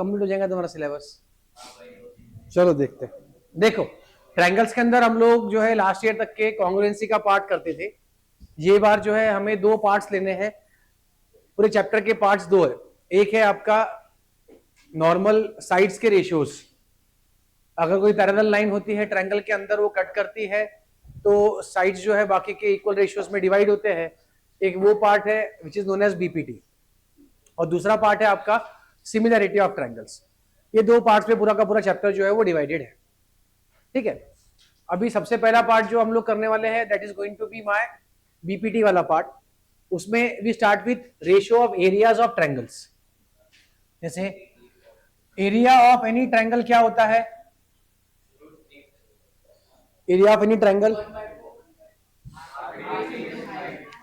Complete हो जाएगा तुम्हारा सिलेबस। चलो देखते हैं। देखो ट्रायंगल्स के अंदर हम लोग जो है लास्ट ईयर तक के कॉन्ग्रुएंसी का पार्ट करते थे। ये बार जो है हमें दो पार्ट्स लेने हैं। पूरे चैप्टर के पार्ट्स दो है। एक है आपका नॉर्मल साइड्स के रेशियोज। अगर कोई पैरेलल लाइन होती है ट्रायंगल के अंदर, वो कट करती है तो साइड्स जो है बाकी के इक्वल रेशियोज में डिवाइड होते हैं। एक वो पार्ट है which is known as BPT, और दूसरा पार्ट है आपका सिमिलैरिटी ऑफ ट्रायंगल्स। ये दो पार्ट्स में पूरा का पूरा चैप्टर जो है वो डिवाइडेड है। ठीक है, अभी सबसे पहला पार्ट जो हम लोग करने वाले हैं that is going to be my BPT वाला पार्ट। उसमें we start with ratio of areas of triangles. जैसे एरिया ऑफ एनी ट्रायंगल क्या होता है? Area of any triangle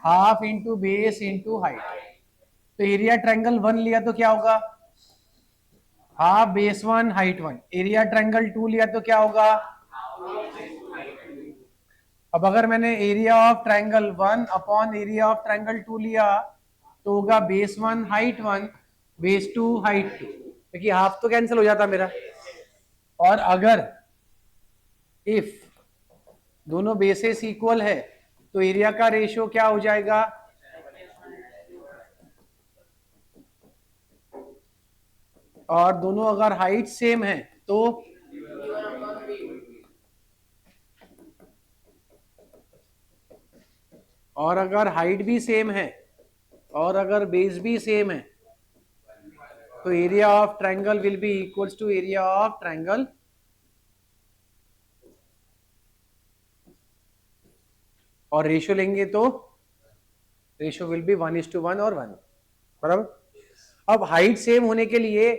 half into base into height. तो एरिया ट्रायंगल 1 लिया तो क्या होगा? Half base 1 height 1। Area triangle 2 लिया तो क्या होगा? अब अगर मैंने area of triangle 1 upon area of triangle 2 लिया तो होगा बेस 1 हाइट 1 बेस 2 हाइट 2, क्योंकि हाफ तो कैंसिल हो जाता मेरा। और अगर इफ दोनों बेसेस इक्वल है तो एरिया का रेशियो क्या हो जाएगा? और दोनों अगर हाइट सेम है तो और अगर हाइट भी सेम है और अगर बेस भी सेम है तो area of triangle will be equals to area of triangle. और रेशियो लेंगे तो रेशियो विल बी 1:1 और 1, बराबर। अब हाइट सेम होने के लिए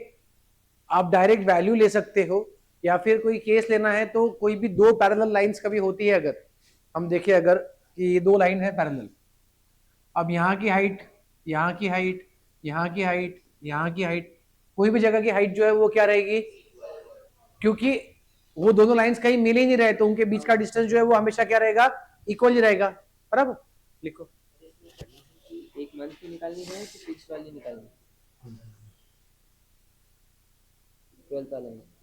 आप डायरेक्ट वैल्यू ले सकते हो, या फिर कोई केस लेना है तो कोई भी दो पैरेलल लाइंस कभी होती है, अगर हम देखें अगर कि ये दो लाइन है पैरेलल, अब यहाँ की हाइट, यहाँ की हाइट, यहाँ की हाइट, यहाँ की हाइट, कोई भी जगह की हाइट जो है वो क्या रहेगी? क्योंकि वो दोनों लाइंस कहीं मिल ही नहीं रहे तो उनके बीच का डिस्टेंस जो है वो हमेशा क्या रहेगा? इक्वल ही रहेगा, बराबर। लिखो एक मंथ की निकालनी है कि फिक्स वाली निकालनी है? 12th वाला है।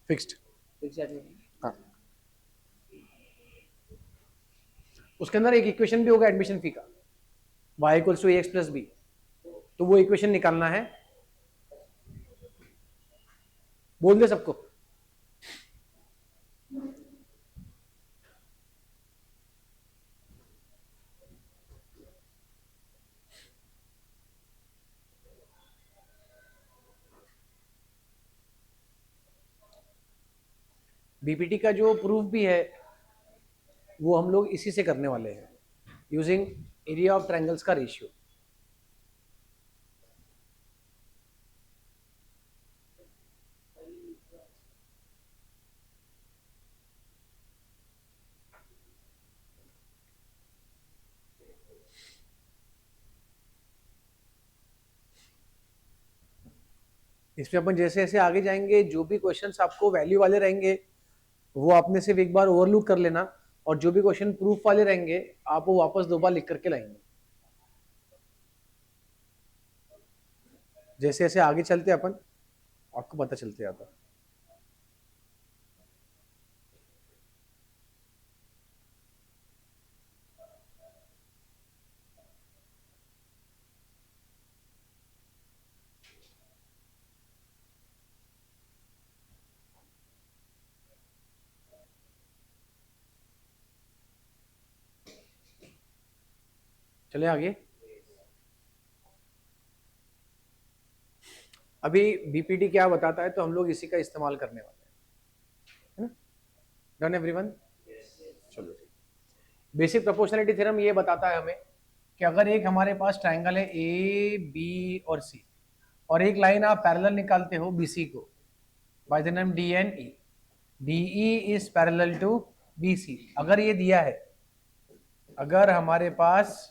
फिक्स्ड। Fix admission. हाँ, उसके अंदर एक इक्वेशन भी होगा एडमिशन फी का, y equals to a x plus b, तो वो इक्वेशन निकालना है। बोल दे सबको। बीपीटी का जो प्रूफ भी है वो हम लोग इसी से करने वाले हैं, यूजिंग एरिया ऑफ ट्रायंगल्स का रेशियो। इसमें अपन जैसे जैसे आगे जाएंगे जो भी क्वेश्चंस आपको वैल्यू वाले रहेंगे वो आपने सिर्फ एक बार ओवरलुक कर लेना, और जो भी क्वेश्चन प्रूफ वाले रहेंगे आप वो वापस दो बार लिख करके लाएंगे। जैसे जैसे आगे चलते अपन आपको पता चलते जाता। चले आगे। अभी बीपीटी क्या बताता है तो हम लोग इसी का इस्तेमाल करने वाले हैं, है ना? Done everyone? चलो, बेसिक प्रोपोर्शनलिटी थ्योरम ये बताता है हमें कि अगर एक हमारे पास ट्रायंगल है ए बी और सी, और एक लाइन आप पैरेलल निकालते हो बीसी को by the name D N E, D E is parallel to B C. अगर ये दिया है, अगर हमारे पास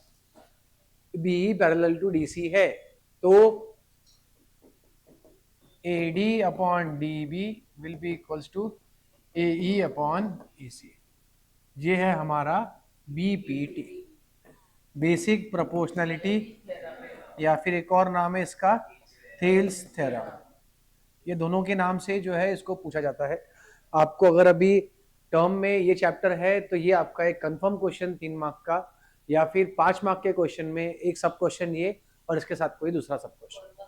B parallel to D C है तो A D upon D B will be equals to A E upon A C. ये है हमारा बीपीटी। बेसिक प्रोपोर्शनैलिटी, या फिर एक और नाम है इसका थेल्स थ्योरम। ये दोनों के नाम से जो है इसको पूछा जाता है। आपको अगर अभी टर्म में ये चैप्टर है तो ये आपका एक कंफर्म क्वेश्चन 3 मार्क का, या फिर 5 मार्क के क्वेश्चन में एक सब क्वेश्चन ये और इसके साथ कोई दूसरा सब क्वेश्चन।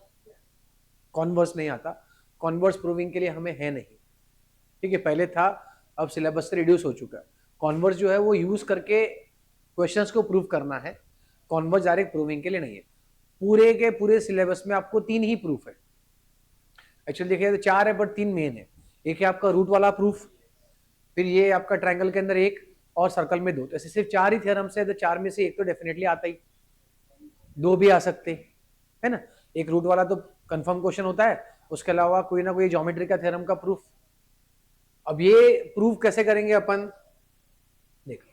कॉन्वर्स नहीं आता, कॉन्वर्स प्रूविंग के लिए हमें है नहीं, ठीक है। पहले था, अब सिलेबस से रिड्यूस हो चुका है। कॉन्वर्स जो है वो यूज करके क्वेश्चंस को प्रूव करना है, कॉन्वर्स डायरेक्ट प्रूविंग के लिए नहीं है। पूरे के पूरे सिलेबस में आपको 3 ही प्रूफ है। एक्चुअली देखिए तो 4 है बट 3 मेन है। एक है आपका रूट वाला प्रूफ, फिर ये आपका ट्रायंगल के अंदर एक, और सर्कल में 2। तो ऐसे सिर्फ 4 ही थ्योरम्स है, तो 4 में से एक तो डेफिनेटली आता ही, 2 भी आ सकते है ना। एक रूट वाला तो कंफर्म क्वेश्चन होता है, उसके अलावा कोई ना कोई ज्योमेट्री का थ्योरम का प्रूफ। अब ये प्रूफ कैसे करेंगे अपन, देखो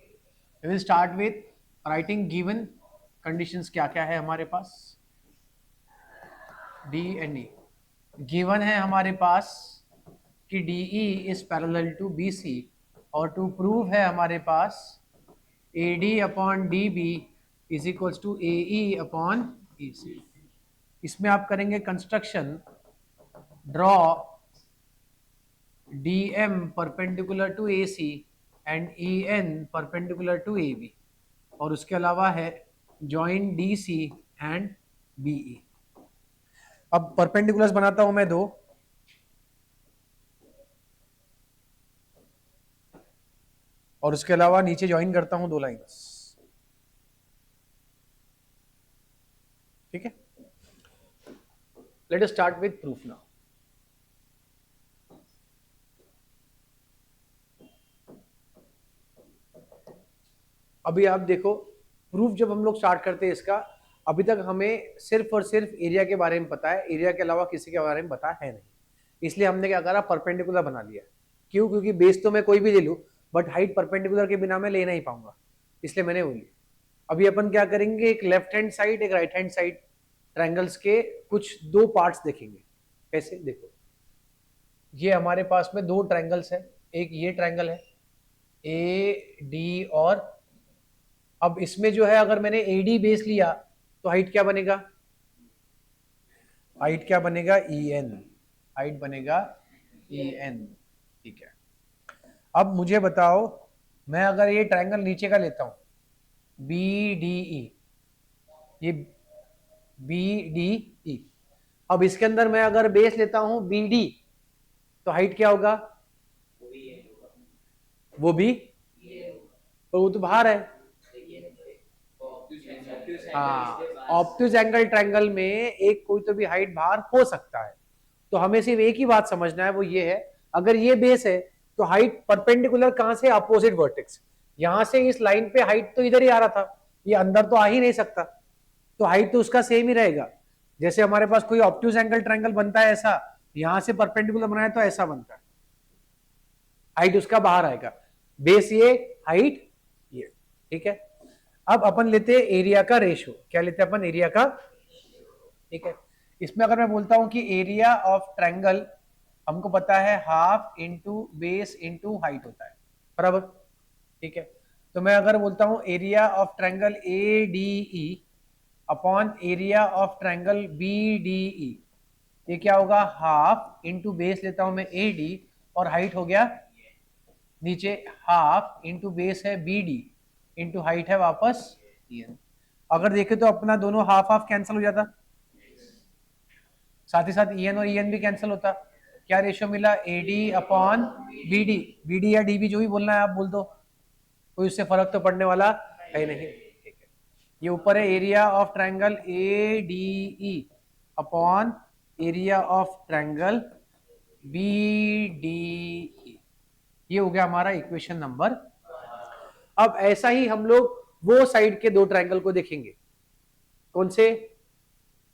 we will start with writing given conditions क्या क्या है हमारे पास। डी एंड ई गिवन है हमारे पास कि D E is parallel to B C, और टू प्रूव है हमारे पास A D upon D B is equals to A E upon E C. इसमें आप करेंगे construction, draw D M perpendicular to A C and E N perpendicular to A B, और उसके अलावा है join D C and B E. अब perpendiculars बनाता हूं मैं 2, और उसके अलावा नीचे ज्वाइन करता हूं 2 लाइंस, ठीक है। Let us start with proof now. अभी आप देखो, प्रूफ जब हम लोग स्टार्ट करते हैं इसका, अभी तक हमें सिर्फ और सिर्फ एरिया के बारे में पता है, एरिया के अलावा किसी के बारे में पता है नहीं। इसलिए हमने क्या करा, परपेंडिकुलर बना लिया। क्यों? क्योंकि बेस तो मैं कोई भी ले लूं, बट हाइट परपेंडिकुलर के बिना मैं ले नहीं पाऊंगा, इसलिए मैंने वो लिया। अभी अपन क्या करेंगे, एक लेफ्ट हैंड साइड एक राइट हैंड साइड ट्रायंगल्स के कुछ 2 पार्ट्स देखेंगे। कैसे? देखो, ये हमारे पास में 2 ट्रायंगल्स है, एक ये ट्रायंगल है ए डी, और अब इसमें जो है अगर मैंने ए डी बेस लिया तो हाइट क्या बनेगा, हाइट क्या बनेगा, ई एन, हाइट बनेगा ई एन, ठीक है। अब मुझे बताओ, मैं अगर ये ट्रायंगल नीचे का लेता हूं बी डी ई, ये बी डी ई, अब इसके अंदर मैं अगर बेस लेता हूं बी डी, तो हाइट क्या होगा, वो भी, और वो तो बाहर है। हाँ, ऑब्ट्यूज एंगल ट्रायंगल में एक कोई तो भी हाइट बाहर हो सकता है। तो हमें सिर्फ एक ही बात समझना है, वो ये है, अगर ये बेस है तो हाइट परपेंडिकुलर कहां से, अपोजिट वर्टेक्स। यहां से इस लाइन पे हाइट तो इधर ही आ रहा था, ये अंदर तो आ ही नहीं सकता, तो हाइट तो उसका सेम ही रहेगा। जैसे हमारे पास कोई ऑब्ट्यूज एंगल ट्रायंगल बनता है ऐसा, यहां से परपेंडिकुलर बनाए तो ऐसा बनता है, हाइट उसका बाहर आएगा, बेस ये, हाइट ये, ठीक है। अब अपन लेते हैं एरिया का रेशियो। क्या लेते हैं अपन, एरिया का, ठीक है। इसमें अगर मैं बोलता हूं कि एरिया ऑफ ट्रायंगल हमको पता है half into base into height होता है, बराबर, ठीक है। तो मैं अगर बोलता हूं area of triangle A D E upon area of triangle B D E, ये क्या होगा, हाफ इंटू बेस लेता हूं मैं ए डी, और हाइट हो गया नीचे हाफ इंटू बेस है बी डी इंटू हाइट है वापस ई एन। अगर देखे तो अपना दोनों हाफ हाफ कैंसिल हो जाता, साथ ही साथ ई एन और ई एन भी कैंसिल होता। क्या रेशियो मिला, A D upon B D, B D या डी बी जो भी बोलना है आप बोल दो, कोई उससे फर्क तो पड़ने वाला है नहीं, ठीक है। ये ऊपर है area of triangle A D E upon area of triangle B D E, ये हो गया हमारा इक्वेशन नंबर। अब ऐसा ही हम लोग वो साइड के 2 ट्रायंगल को देखेंगे। कौन से,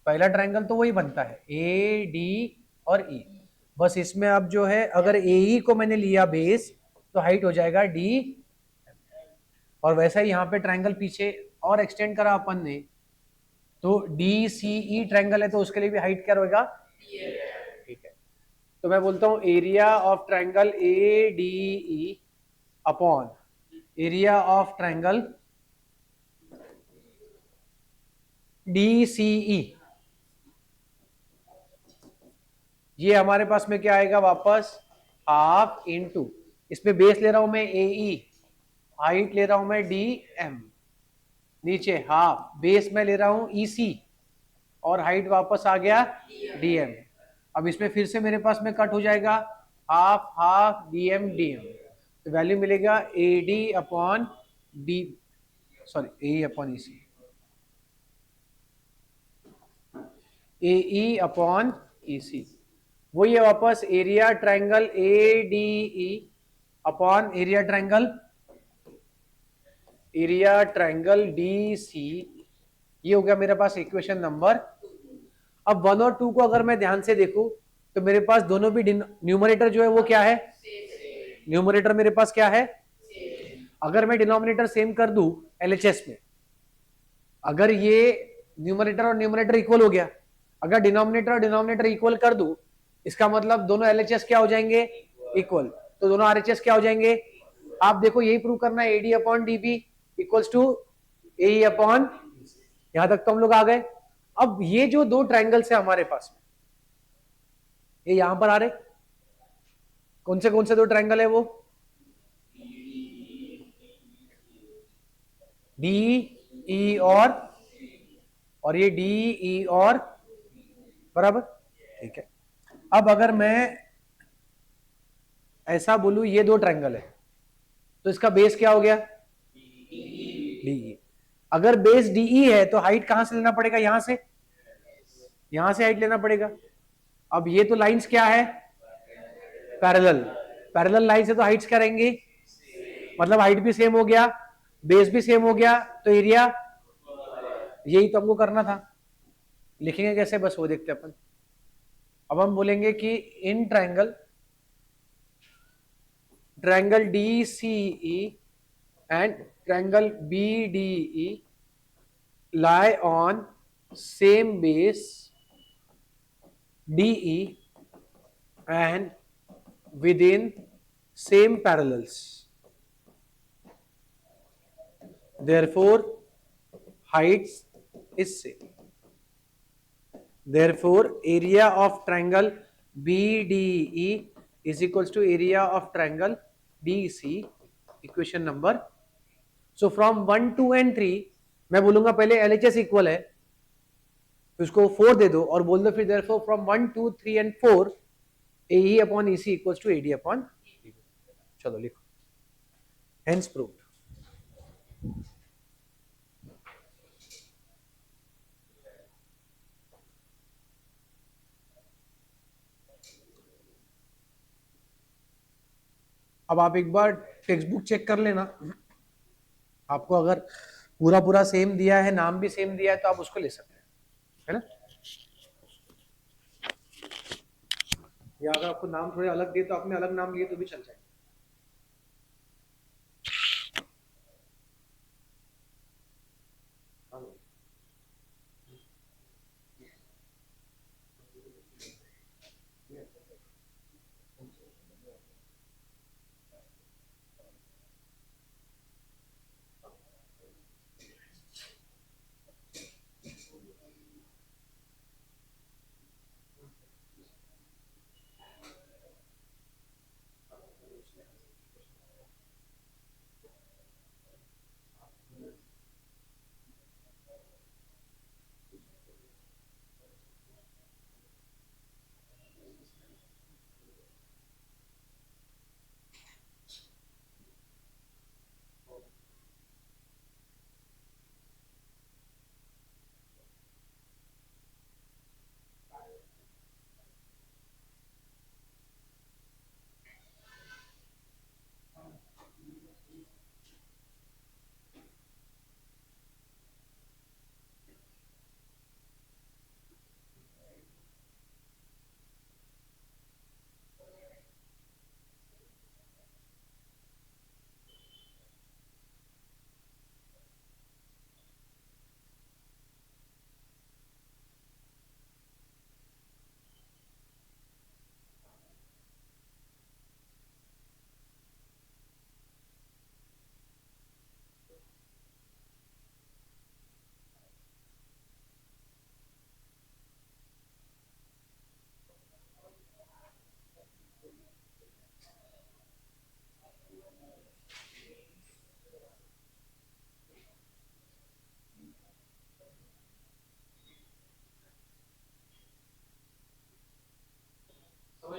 पहला ट्रायंगल तो वही बनता है ए डी और ई, बस इसमें अब जो है अगर ए ई को मैंने लिया बेस तो हाइट हो जाएगा डी, और वैसा ही यहाँ पे ट्रायंगल पीछे और एक्सटेंड करा अपन ने, तो डी सी ई ट्रायंगल है तो उसके लिए भी हाइट क्या रहेगा, ठीक है। तो मैं बोलता हूं area of triangle A D E upon area of triangle DCE, ये हमारे पास में क्या आएगा वापस, हाफ इंटू, इसमें बेस ले रहा हूं मैं AE, हाइट ले रहा हूं मैं DM, नीचे हाफ, बेस में ले रहा हूं EC और हाइट वापस आ गया DM। अब इसमें फिर से मेरे पास में कट हो जाएगा, हाफ हाफ DM DM, तो वैल्यू मिलेगा AD upon D, sorry AE upon EC, AE upon EC, वही है वापस area triangle ADE upon area triangle DC, ये हो गया मेरे पास इक्वेशन नंबर। अब 1 और 2 को अगर मैं ध्यान से देखूं तो मेरे पास दोनों भी न्यूमरेटर जो है वो क्या है, न्यूमरेटर मेरे पास क्या है, अगर मैं डिनोमिनेटर सेम कर दूं LHS में, अगर ये न्यूमरेटर और न्यूमरेटर इक्वल हो गया, अगर डिनोमिनेटर और डिनोमिनेटर इक्वल कर दूं, इसका मतलब दोनों LHS क्या हो जाएंगे, इक्वल, तो दोनों RHS क्या हो जाएंगे। आप देखो यही प्रूव करना है, AD upon DB equals to AE upon, यहां तक तो हम लोग आ गए। अब ये जो दो ट्रायंगल्स है हमारे पास में, ये यहां पर आ रहे, कौन से दो ट्रायंगल है वो, DE और ये DE और, बराबर, ठीक है। अब अगर मैं ऐसा बोलूं ये दो ट्रायंगल है, तो इसका बेस क्या हो गया, DE। अगर बेस DE है तो हाइट कहां से लेना पड़ेगा, यहां से हाइट लेना पड़ेगा। अब ये तो लाइंस क्या है, पैरेलल, पैरेलल लाइन से तो हाइट्स क्या रहेंगी, मतलब हाइट भी सेम हो गया, बेस भी सेम हो गया, तो एरिया, यही तो हमको करना था। लिखेंगे कैसे, बस वो देखते अपन। अब हम बोलेंगे कि in triangle DCE and triangle BDE lie on same base DE and within same parallels, therefore heights is same, therefore area of triangle BDE is equals to area of triangle DC, equation number. So from 1 2 and 3 मैं बोलूंगा पहले LHS equal है, फिर उसको 4 दे दो और बोल दो फिर therefore from 1 2 3 and 4 AE upon EC equals to AD upon, चलो लिखो, हेंस प्रूव्ड। अब आप एक बार टेक्स्ट बुक चेक कर लेना, आपको अगर पूरा पूरा सेम दिया है, नाम भी सेम दिया है, तो आप उसको ले सकते हैं, है ना। या अगर आपको नाम थोड़े अलग दिए तो आपने अलग नाम लिए तो भी चल जाएगा।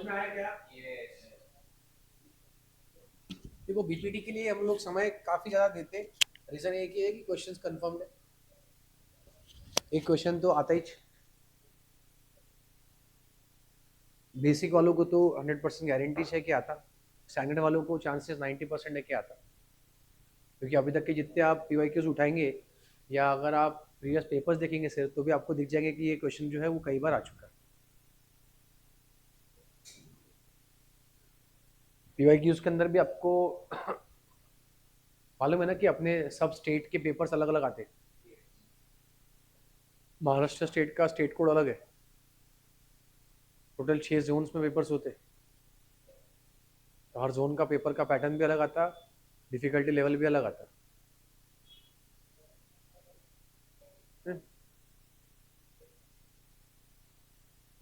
में आया क्या? देखो बीपीटी के लिए हम लोग समय काफी ज्यादा देते हैं, रीजन एक ही है कि क्वेश्चंस कंफर्म्ड है, एक क्वेश्चन तो आता ही। बेसिक वालों को तो 100% गारंटी है कि आता, स्टैंडर्ड वालों को चांसेस 90% है कि आता, क्योंकि अभी तक के जितने आप पीवाईक्यूज उठाएंगे या अगर आप प्रीवियस पेपर्स देखेंगे सिर्फ, तो भी आपको दिख जाएंगे कि ये क्वेश्चन जो है वो कई बार आ चुका है। पीवाईक्यूज के अंदर भी आपको मालूम है ना कि अपने सब स्टेट के पेपर्स अलग अलग आते हैं। महाराष्ट्र स्टेट का स्टेट कोड अलग है, टोटल 6 जोन्स में पेपर्स होते हैं, तो हर जोन का पेपर का पैटर्न भी अलग आता, डिफिकल्टी लेवल भी अलग आता।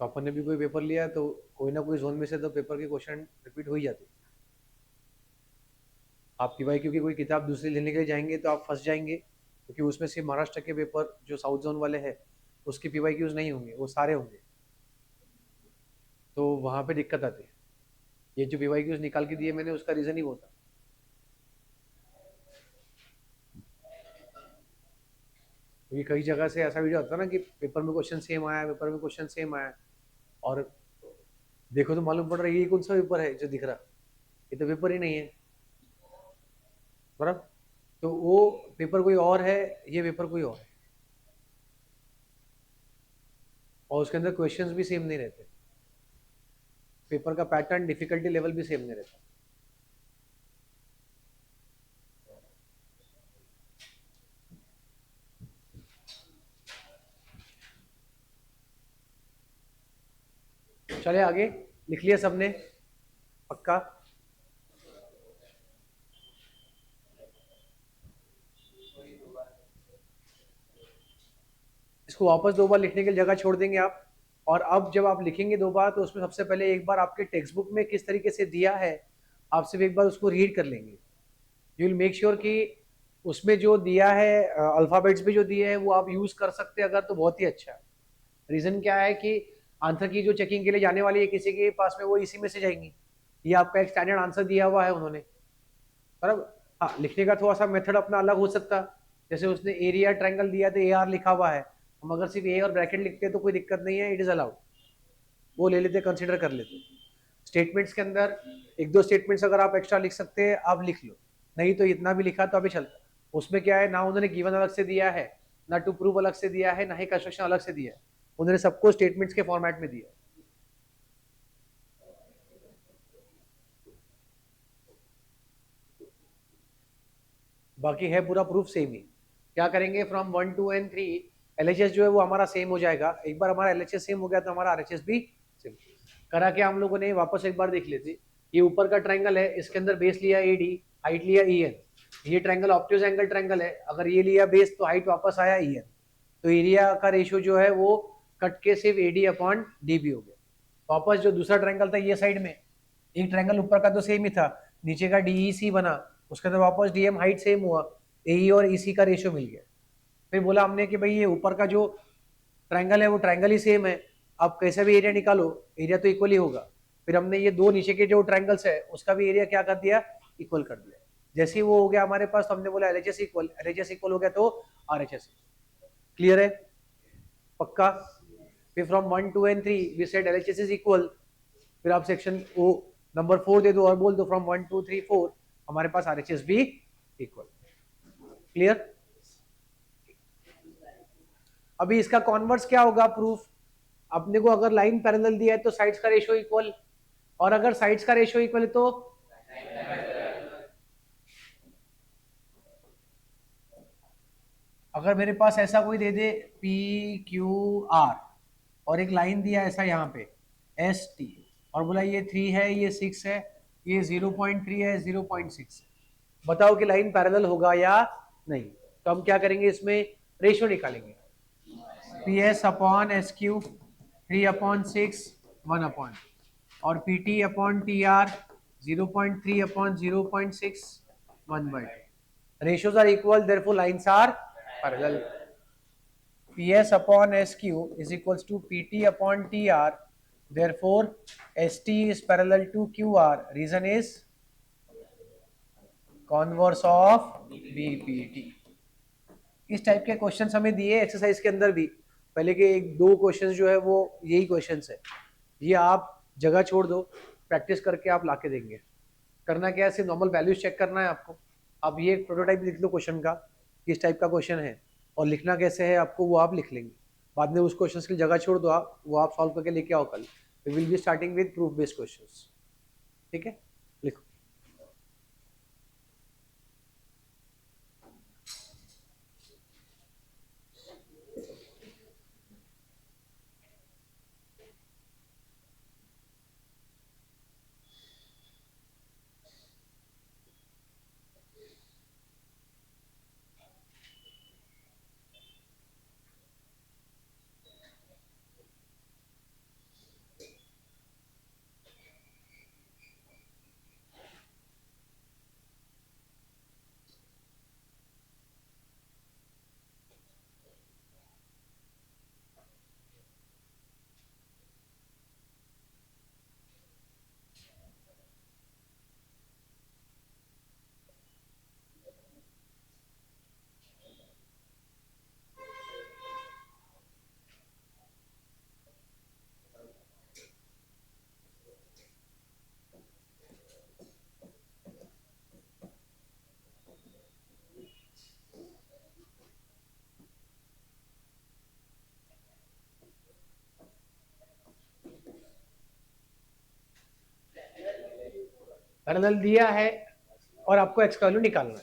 तो अपन ने भी कोई पेपर लिया तो कोई ना कोई जोन में से तो पेपर के क्वेश्चन रिपीट हो ही जाते। आप पीवाईक्यू की कोई किताब दूसरी लेने के लिए जाएंगे तो आप फंस जाएंगे, क्योंकि उसमें से महाराष्ट्र के पेपर जो साउथ जोन वाले हैं उसके पीवाईक्यूज नहीं होंगे, वो सारे होंगे, तो वहाँ पे दिक्कत आती है। ये जो पीवाईक्यूज निकाल के दिए मैंने उसका रीजन ही वो था। क्योंकि कई जगह से ऐसा वीडियो होता है ना कि पेपर में क्वेश्चन सेम आया, पेपर में क्वेश्चन सेम आया, और देखो तो मालूम पड़ रहा है ये कौन सा पेपर है जो दिख रहा, ये तो पेपर ही नहीं है, बराबर। तो वो पेपर कोई और है, ये पेपर कोई और है, और उसके अंदर क्वेश्चंस भी सेम नहीं रहते, पेपर का पैटर्न डिफिकल्टी लेवल भी सेम नहीं रहता। चले आगे, लिख लिया सबने पक्का? इसको वापस 2 बार लिखने की जगह छोड़ देंगे आप, और अब जब आप लिखेंगे 2 बार तो उसमें सबसे पहले एक बार आपके टेक्स्ट बुक में किस तरीके से दिया है आप सिर्फ एक बार उसको रीड कर लेंगे। यू विल मेक श्योर कि उसमें जो दिया है अल्फाबेट्स भी जो दिए हैं वो आप यूज कर सकते हैं, अगर तो बहुत ही अच्छा है। रीजन क्या है कि आंसर की जो चेकिंग के लिए जाने वाली है किसी के पास में, वो इसी में से जाएंगी। ये आपका एक स्टैंडर्ड आंसर दिया हुआ है उन्होंने, बराबर। हाँ, लिखने का थोड़ा सा मेथड अपना अलग हो सकता, जैसे उसने एरिया ट्रायंगल दिया तो AR लिखा हुआ है, हम अगर सिर्फ ए और ब्रैकेट लिखते हैं तो कोई दिक्कत नहीं है, इट इज अलाउड, वो ले लेते, कंसिडर कर लेते। स्टेटमेंट्स के अंदर 1-2 स्टेटमेंट्स अगर आप एक्स्ट्रा लिख सकते हैं आप लिख लो, नहीं तो इतना भी लिखा तो अभी चलता। उसमें क्या है ना, उन्होंने गिवन अलग से दिया है, ना टू प्रूव अलग से दिया है, ना ही कंस्ट्रक्शन अलग से दिया है, उन्होंने सबको स्टेटमेंट्स के फॉर्मेट में दिया। बाकी है पूरा प्रूफ सेम ही। क्या करेंगे, फ्रॉम 1 2 and 3 LHS जो है वो हमारा सेम हो जाएगा। एक बार हमारा LHS सेम हो गया तो हमारा RHS भी सेम। करा के हम लोगों ने वापस एक बार देख लेते, ये ऊपर का ट्रायंगल है, इसके अंदर बेस लिया AD, हाइट लिया EN, ये ट्रायंगल ऑब्ट्यूज एंगल ट्रायंगल है, अगर ये लिया बेस तो हाइट वापस आया EN, तो एरिया का रेशियो जो है वो कट के सिर्फ AD/DB हो गया। वापस जो दूसरा ट्रायंगल था ये साइड में, एक ट्रायंगल ऊपर का तो सेम ही था, नीचे का DEC बना, उसके अंदर वापस DM हाइट सेम हुआ, AE और EC का रेशियो मिल गया। फिर बोला हमने कि भाई ये ऊपर का जो ट्रायंगल है वो ट्रायंगल ही सेम है, आप कैसे भी एरिया निकालो, एरिया तो इक्वल ही होगा। फिर हमने ये 2 नीचे के जो ट्रायंगल्स है उसका भी एरिया क्या कर दिया, इक्वल कर दिया। जैसे ही वो हो गया हमारे पास तो हमने बोला LHS इक्वल हो गया तो RHS। क्लियर है पक्का? फिर from 1 2 and 3 we said LHS is equal, फिर आप सेक्शन ओ नंबर 4 दे दो और बोल दो फ्रॉम 1 2 3 4 हमारे पास RHS भी इक्वल। क्लियर? अभी इसका कॉन्वर्स क्या होगा प्रूफ, अपने को अगर लाइन पैरेलल दिया है तो साइड्स का रेशियो इक्वल, और अगर साइड्स का रेशियो इक्वल है तो अगर मेरे पास ऐसा कोई दे दे PQR और एक लाइन दिया ऐसा यहाँ पे ST और बोला ये 3 है, ये 6 है, ये 0.3 है, 0.6 है, बताओ कि लाइन पैरेलल होगा या नहीं। तो हम क्या करेंगे, इसमें रेशियो निकालेंगे, PS/SQ 3/6 1 और PT/TR 0.3/0.6 1/2। ratios are equal, therefore lines are parallel. PS/SQ is equals to PT/TR therefore ST is parallel to QR. Reason is converse of BPT. इस टाइप के क्वेश्चंस हमें दिए एक्सरसाइज के अंदर भी, पहले के एक दो क्वेश्चंस जो है वो यही क्वेश्चंस है, ये आप जगह छोड़ दो, प्रैक्टिस करके आप लाके देंगे। करना क्या है, सिर्फ नॉर्मल वैल्यूज चेक करना है आपको। अब ये प्रोटोटाइप लिख लो क्वेश्चन का, किस टाइप का क्वेश्चन है और लिखना कैसे है आपको, वो आप लिख लेंगे। बाद में उस क्वेश्चन की जगह छोड़ दो, आप वो आप सॉल्व करके लेके आओ कल। We will be starting with proof based questions. ठीक है, लिखो। पैरेलल दिया है और आपको एक्स का वैल्यू निकालना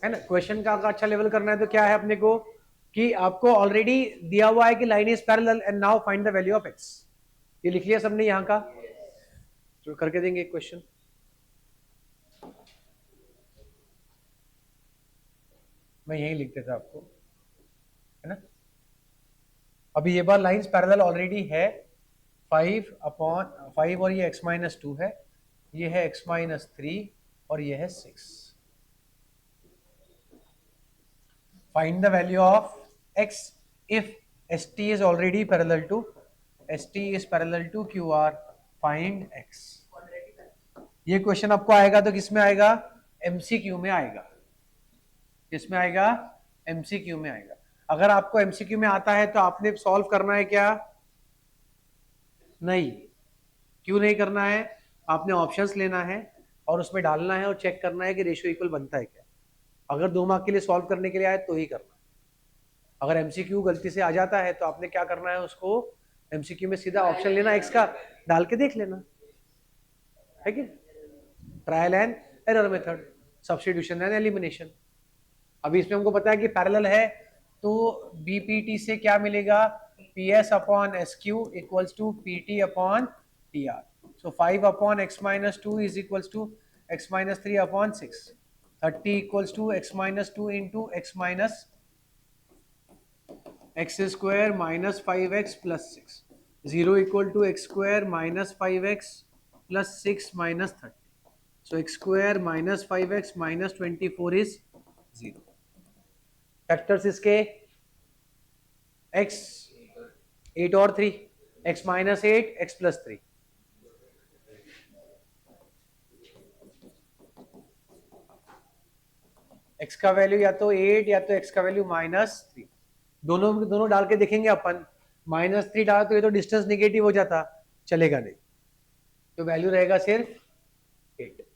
है ना। क्वेश्चन का अगर अच्छा लेवल करना है तो क्या है अपने को, कि आपको ऑलरेडी दिया हुआ है कि line is parallel and now find the value of x. ये लिख लिया सबने यहाँ का, तो करके देंगे एक क्वेश्चन। मैं यही लिख देता आपको, है ना। अभी ये बार लाइंस पैरेलल ऑलरेडी है, 5/5 और ये x-2 है, ये है x-3 और ये है 6। Find the value of x if ST is already parallel to QR, find x। ये क्वेश्चन आपको आएगा तो किस में आएगा, MCQ में आएगा। किस में आएगा, MCQ में आएगा। अगर आपको MCQ में आता है तो आपने सॉल्व करना है क्या, नहीं। क्यों नहीं करना है, आपने ऑप्शंस लेना है और उसमें डालना है और चेक करना है कि रेशियो इक्वल बनता है क्या। अगर 2 मार्क के लिए सॉल्व करने के लिए आए तो ही करना है। अगर एमसीक्यू गलती से आ जाता है तो आपने क्या करना है, उसको एमसीक्यू में सीधा ऑप्शन लेना एक्स का, डाल के देख लेना है कि trial and error method, substitution and elimination. अभी इसमें हमको पता है कि पैरेलल है, तो बीपीटी से क्या मिलेगा, PS upon SQ equals to PT upon TR. So 5/x-2 is equals to x-3 upon 6. 30 equals to x-2 into x square minus 5x plus 6. 0 equal to x square minus 5x plus 6 minus 30. So x square minus 5x minus 24 is 0. Factors इसके x 8 और 3, x minus 8, x plus 3। x का value या तो 8 या तो x का value -3, दोनों डाल के देखेंगे अपन। -3 डाला तो ये तो डिस्टेंस निगेटिव हो जाता, चलेगा नहीं, तो वैल्यू रहेगा सिर्फ 8।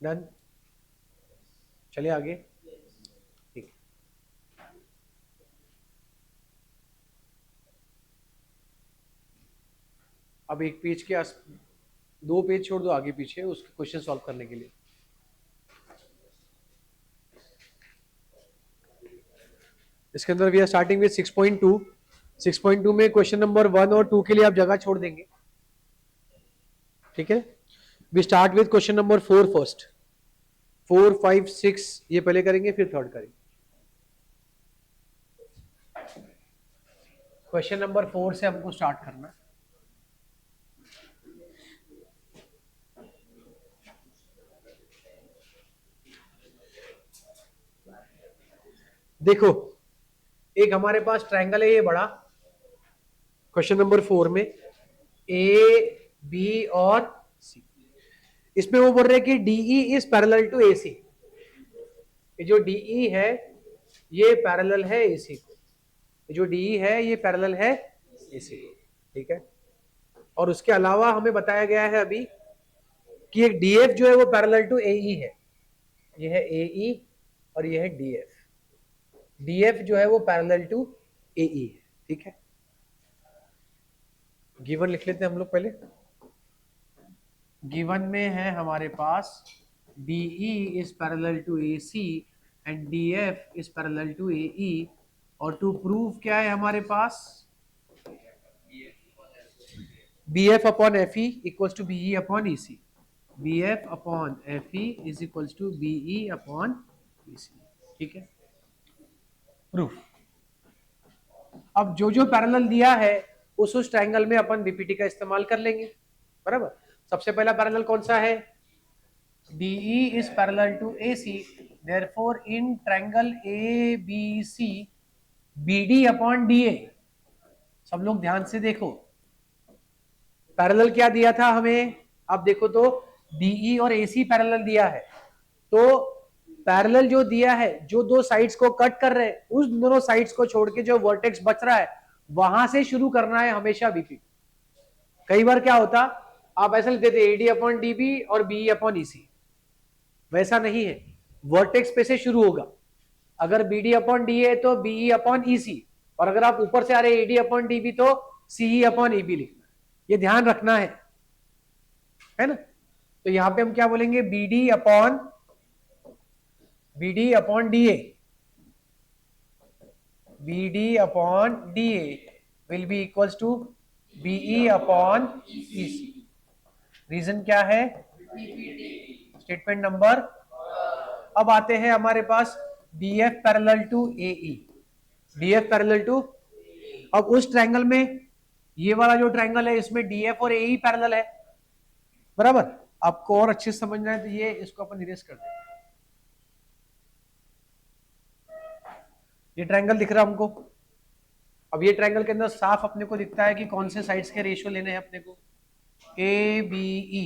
डन, चलिए आगे। ठीक, अब एक पेज के आस, 2 पेज छोड़ दो आगे पीछे उसके क्वेश्चन सॉल्व करने के लिए। इसके अंदर वी आर स्टार्टिंग विद 6.2। 6.2 में क्वेश्चन नंबर 1 और 2 के लिए आप जगह छोड़ देंगे, ठीक है। We start with question number 4 first. 4, 5, 6 ये पहले करेंगे फिर थर्ड करेंगे। क्वेश्चन नंबर 4 से हमको स्टार्ट करना है। देखो, एक हमारे पास ट्रायंगल है ये बड़ा, क्वेश्चन नंबर 4 में ए बी और सी। इसमें वो बोल रहे हैं कि DE is parallel to AC. ये जो डीई है ये पैरेलल है एसी को, ये जो डीई है ये पैरेलल है एसी को, ठीक है। और उसके अलावा हमें बताया गया है अभी कि एक डीएफ जो है वो पैरेलल टू एई है। ये है एई और ये है डीएफ। डीएफ जो है वो पैरेलल टू एई है, ठीक है। गिवन लिख लेते हैं हम लोग पहले। गिवन में है हमारे पास DE is parallel to AC and DF is parallel to AE। और टू प्रूव क्या है हमारे पास, BF upon FE equals to BE upon EC। BF upon FE is equals to BE upon EC, ठीक है। प्रूफ। अब जो जो पैरेलल दिया है उस ट्रायंगल में अपन बीपीटी का इस्तेमाल कर लेंगे, बराबर। सबसे पहला पैरेलल कौन सा है, DE is parallel to AC, therefore in triangle ABC BD upon DA। सब लोग ध्यान से देखो, पैरेलल क्या दिया था हमें, अब देखो तो DE और AC पैरेलल दिया है। तो पैरेलल जो दिया है, जो दो साइड्स को कट कर रहे हैं उस दोनों साइड्स को छोड़ के जो वर्टेक्स बच रहा है वहां से शुरू करना है हमेशा बीपी। कई बार क्या होता, आप ऐसा लिखते थे AD अपॉन DB और BE अपॉन EC, वैसा नहीं है, वर्टेक्स पे से शुरू होगा। अगर BD अपॉन DA है तो BE अपॉन EC, और अगर आप ऊपर से आ रहे AD अपॉन DB तो CE अपॉन EB लिखना है, ये ध्यान रखना है ना। तो यहां पे हम क्या बोलेंगे, BD upon DA, BD upon DA will be equals to BE upon EC। Reason क्या है, स्टेटमेंट नंबर। अब आते हैं हमारे पास DF parallel to AE, DF parallel to, अब उस ट्रायंगल में ये वाला जो ट्रायंगल है इसमें DF और AE पैरेलल है, बराबर। आपको और अच्छे से समझना है तो ये इसको अपन इरेज कर दें। ये ट्रायंगल दिख रहा है हमको। अब ये ट्रायंगल के अंदर साफ अपने को दिखता है कि कौन से साइड्स के रेशियो लेने हैं अपने को, ABE।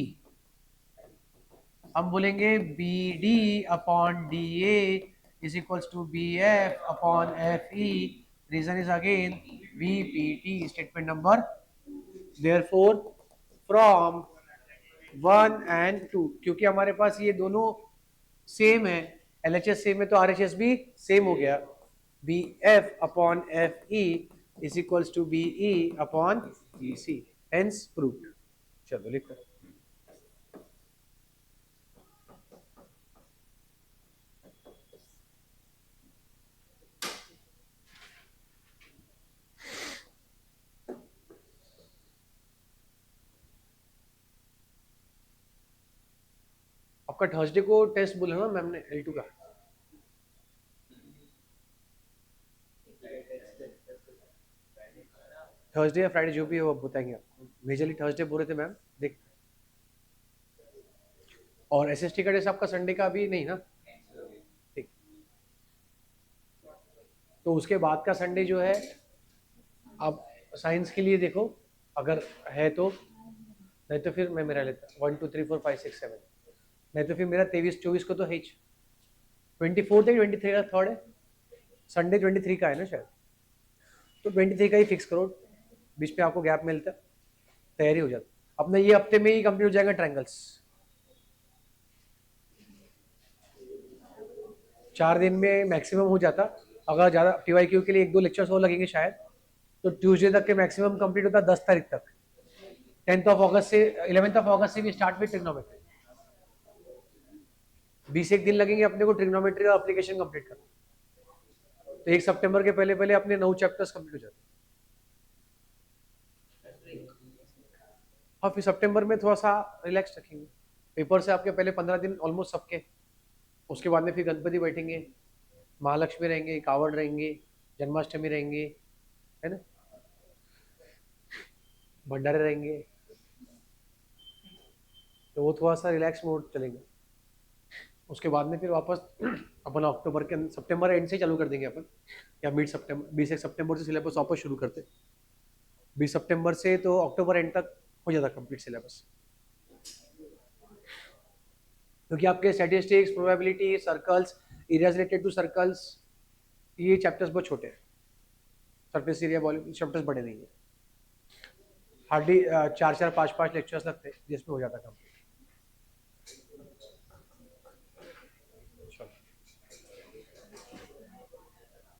हम बोलेंगे BD upon DA is equals to BF upon FE। Reason is again VPT, statement number। Therefore from 1 and 2, क्योंकि हमारे पास ये दोनों सेम है, LHS सेम है तो RHS भी सेम हो गया। BF upon FE is equals to BE upon EC, hence proved। चलो लिखो। आपका थर्सडे को टेस्ट बोला ना मैम ने L2 का, थर्सडे या फ्राइडे जो भी है वो बताएंगे आपको। मेजरली थर्सडे बोल रहे थे मैम, देख। और SST का टेस्ट आपका संडे का अभी नहीं ना, ठीक। तो उसके बाद का संडे जो है आप साइंस के लिए देखो, अगर है तो, नहीं तो फिर मैं मेरा लेता 1 2 3 4 5 6 7, नहीं तो फिर मेरा 23-24 को तो है, 24 है, 23 का थर्ड है, संडे 23 का है ना शायद, तो 23 का ही फिक्स करो, बीच पे आपको गैप मिलता, तैयारी हो जाती। अपना ये हफ्ते में ही कंप्लीट हो जाएगा ट्रायंगल्स। 4 दिन में मैक्सिमम हो जाता। अगर ज़्यादा TYQ के लिए 1-2 लेक्चर्स और लगेंगे शायद, तो ट्यूसडे तक के मैक्सिमम कंप्लीट होता 10 तारीख तक। 10th ऑफ अगस्त से 11th ऑफ अगस्त से भी स्टार्ट विद ट्रिग्नोमेट्री। 20 दिन लगेंगे अपने को ट्रिग्नोमेट्री का एप्लीकेशन कंप्लीट करना। तो 1 सितंबर के पहले पहले अपने 9 चैप्टर्स कंप्लीट हो जाते। हाँ, फिर सितंबर में थोड़ा सा रिलैक्स रखेंगे। पेपर से आपके पहले 15 दिन ऑलमोस्ट सबके, उसके बाद में फिर गणपति बैठेंगे, महालक्ष्मी रहेंगे, कावड़ रहेंगे, जन्माष्टमी रहेंगे, है ना, भंडारे रहेंगे, तो वो थोड़ा सा रिलैक्स मोड चलेंगे। उसके बाद में फिर वापस अपन अक्टूबर के सितंबर एंड से चालू कर देंगे अपन, या मिड सितंबर 20 सितंबर से सिलेबस वापस शुरू करते। 20 सितंबर से तो अक्टूबर एंड तक हो जाता कंप्लीट सिलेबस, क्योंकि आपके statistics, probability, circles, areas related to circles, ये चैप्टर्स बहुत छोटे हैं। सरफेस एरिया वॉल्यूम चैप्टर्स बड़े नहीं है, हार्डली 4-4, 5-5 लेक्चर्स लगते हैं जिसमें हो जाता काम।